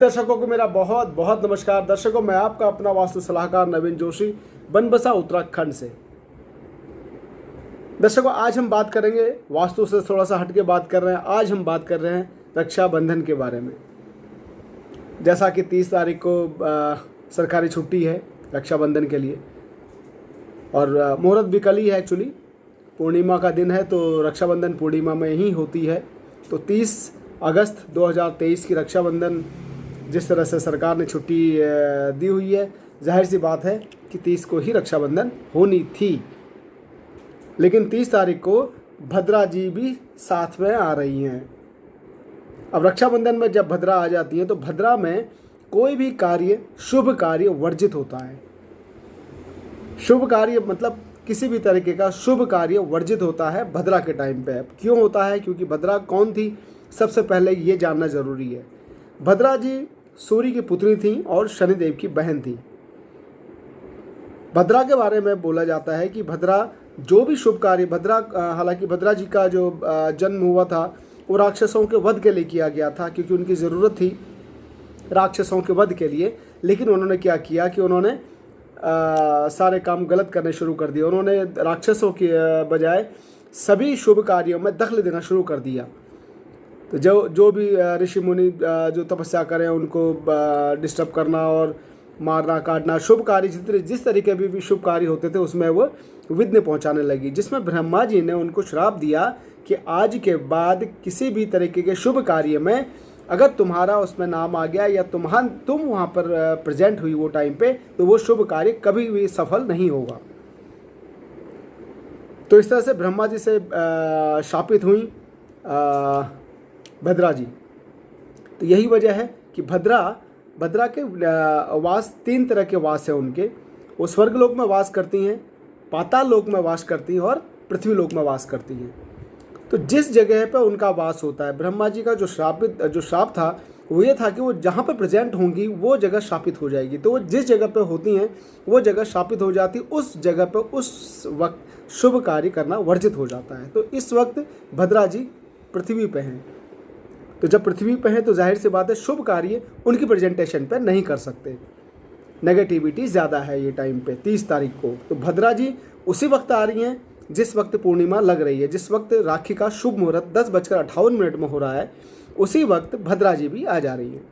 दर्शकों को मेरा बहुत बहुत नमस्कार। दर्शकों, मैं आपका अपना वास्तु सलाहकार नवीन जोशी, बनबसा उत्तराखंड से। दर्शकों, आज हम बात करेंगे, वास्तु से थोड़ा सा हटके बात कर रहे हैं। आज हम बात कर रहे हैं रक्षाबंधन के बारे में। जैसा कि 30 तारीख को सरकारी छुट्टी है रक्षाबंधन के लिए, और मुहूर्त भी कल ही है। एक्चुअली पूर्णिमा का दिन है, तो रक्षाबंधन पूर्णिमा में ही होती है। तो 30 अगस्त 2023 की रक्षाबंधन जिस तरह से सरकार ने छुट्टी दी हुई है, जाहिर सी बात है कि 30 को ही रक्षाबंधन होनी थी। लेकिन 30 तारीख को भद्रा जी भी साथ में आ रही हैं। अब रक्षाबंधन में जब भद्रा आ जाती हैं तो भद्रा में कोई भी कार्य, शुभ कार्य वर्जित होता है। शुभ कार्य मतलब किसी भी तरीके का शुभ कार्य वर्जित होता है भद्रा के टाइम पे। क्यों होता है? क्योंकि भद्रा कौन थी, सबसे पहले ये जानना जरूरी है। भद्रा जी सूर्य की पुत्री थी और शनिदेव की बहन थी। भद्रा के बारे में बोला जाता है कि भद्रा जो भी शुभ कार्य, हालांकि भद्रा जी का जो जन्म हुआ था वो राक्षसों के वध के लिए किया गया था, क्योंकि उनकी ज़रूरत थी राक्षसों के वध के लिए। लेकिन उन्होंने क्या किया कि उन्होंने सारे काम गलत करने शुरू कर दिए। उन्होंने राक्षसों के बजाय सभी शुभ कार्यों में दखल देना शुरू कर दिया। तो जो भी ऋषि मुनि जो तपस्या करें उनको डिस्टर्ब करना और मारना काटना, शुभ कार्य जिस तरीके भी शुभ कार्य होते थे उसमें वो विघ्न पहुंचाने लगी, जिसमें ब्रह्मा जी ने उनको श्राप दिया कि आज के बाद किसी भी तरीके के शुभ कार्य में अगर तुम्हारा उसमें नाम आ गया या तुम वहाँ पर प्रेजेंट हुई वो टाइम पे, तो वो शुभ कार्य कभी भी सफल नहीं होगा। तो इस तरह से ब्रह्मा जी से शापित हुई भद्रा जी। तो यही वजह है कि भद्रा के वास 3 तरह के वास हैं उनके। वो स्वर्गलोक में वास करती हैं, पाताल लोक में वास करती हैं और पृथ्वी लोक में वास करती हैं। तो जिस जगह पर उनका वास होता है, ब्रह्मा जी का जो श्राप था वो ये था कि वो जहाँ पर प्रेजेंट होंगी वो जगह शापित हो जाएगी। तो वो जिस जगह पर होती हैं वो जगह शापित हो जाती, उस जगह पर उस वक्त शुभ कार्य करना वर्जित हो जाता है। तो इस वक्त भद्रा जी पृथ्वी पे हैं। तो जब पृथ्वी पे हैं तो जाहिर सी बात है शुभ कार्य उनकी प्रेजेंटेशन पे नहीं कर सकते। नेगेटिविटी ज़्यादा है ये टाइम पे 30 तारीख को। तो भद्रा जी उसी वक्त आ रही हैं जिस वक्त पूर्णिमा लग रही है, जिस वक्त राखी का शुभ मुहूर्त 10:58 में हो रहा है, उसी वक्त भद्रा जी भी आ जा रही हैं।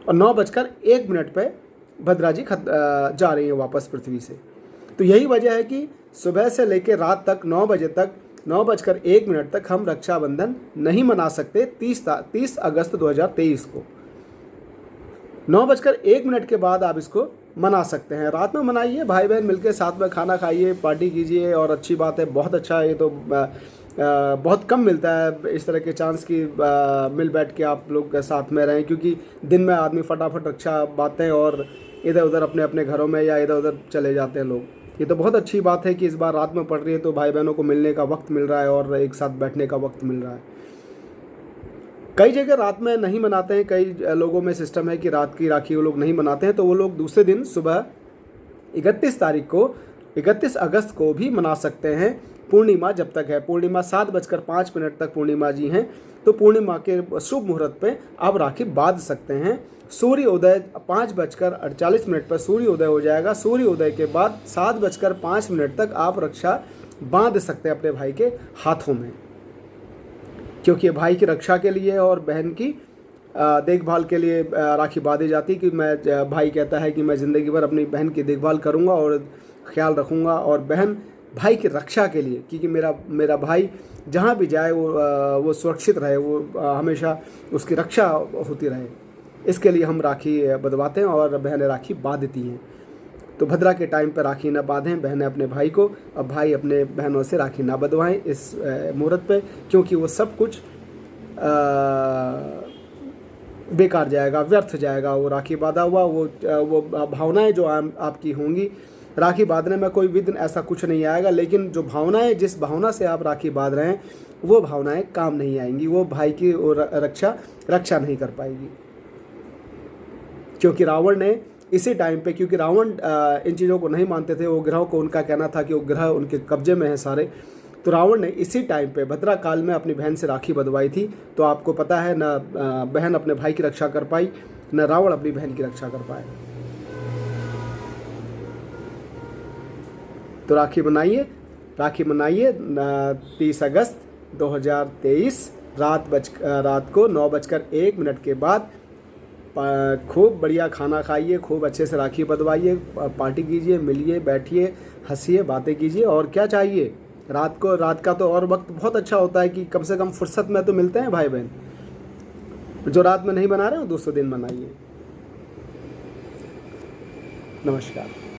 और 9:01 पे भद्रा जी जा रही हैं वापस पृथ्वी से। तो यही वजह है कि सुबह से लेकर रात तक 9 बजे तक, 9:01 तक हम रक्षाबंधन नहीं मना सकते 30 अगस्त 2023 को। 9:01 के बाद आप इसको मना सकते हैं। रात में मनाइए, भाई बहन मिलकर साथ में खाना खाइए, पार्टी कीजिए, और अच्छी बात है, बहुत अच्छा है। ये तो बहुत कम मिलता है इस तरह के चांस की मिल बैठ के आप लोग साथ में रहें, क्योंकि दिन में आदमी फटाफट रक्षा बातें और इधर उधर अपने अपने घरों में या इधर उधर चले जाते हैं लोग। ये तो बहुत अच्छी बात है कि इस बार रात में पड़ रही है तो भाई बहनों को मिलने का वक्त मिल रहा है और एक साथ बैठने का वक्त मिल रहा है। कई जगह रात में नहीं मनाते हैं, कई लोगों में सिस्टम है कि रात की राखी वो लोग नहीं मनाते हैं, तो वो लोग दूसरे दिन सुबह 31 अगस्त को भी मना सकते हैं। पूर्णिमा जब तक है, पूर्णिमा 7:05 तक पूर्णिमा जी हैं, तो पूर्णिमा के शुभ मुहूर्त पे आप राखी बांध सकते हैं। सूर्य उदय 5:48 पर सूर्य उदय हो जाएगा। सूर्य उदय के बाद 7:05 तक आप रक्षा बांध सकते हैं अपने भाई के हाथों में, क्योंकि भाई की रक्षा के लिए और बहन की देखभाल के लिए राखी बांधी जाती है। कि भाई कहता है कि मैं ज़िंदगी भर अपनी बहन की देखभाल करूंगा और ख्याल रखूंगा, और बहन भाई की रक्षा के लिए, क्योंकि मेरा भाई जहाँ भी जाए वो सुरक्षित रहे, वो हमेशा उसकी रक्षा होती रहे, इसके लिए हम राखी बंधवाते हैं और बहनें राखी बांधती हैं। तो भद्रा के टाइम पर राखी ना बांधें बहनें अपने भाई को, और भाई अपने बहनों से राखी ना बंधवाएं इस मुहूर्त पे, क्योंकि वो सब कुछ बेकार जाएगा, व्यर्थ जाएगा। वो राखी बांधा हुआ वो भावनाएं जो आपकी होंगी, राखी बांधने में कोई विघ्न ऐसा कुछ नहीं आएगा, लेकिन जो भावनाएं, जिस भावना से आप राखी बांध रहे हैं वो भावनाएं काम नहीं आएंगी, वो भाई की रक्षा नहीं कर पाएगी। क्योंकि रावण ने इसी टाइम पे, क्योंकि रावण इन चीज़ों को नहीं मानते थे, वो ग्रहों को, उनका कहना था कि वो ग्रह उनके कब्जे में है सारे, तो रावण ने इसी टाइम पे भद्रा काल में अपनी बहन से राखी बंधवाई थी। तो आपको पता है, न बहन अपने भाई की रक्षा कर पाई, न रावण अपनी बहन की रक्षा कर पाए। तो राखी मनाइए 30 अगस्त 2023 रात को 9:01 के बाद खूब बढ़िया खाना खाइए, खूब अच्छे से राखी बंधवाइए, पार्टी कीजिए, मिलिए, बैठिए, हंसिए, बातें कीजिए। और क्या चाहिए, रात का तो और वक्त बहुत अच्छा होता है कि कम से कम फुर्सत में तो मिलते हैं भाई बहन। जो रात में नहीं मना रहे हो दूसरे दिन मनाइए। नमस्कार।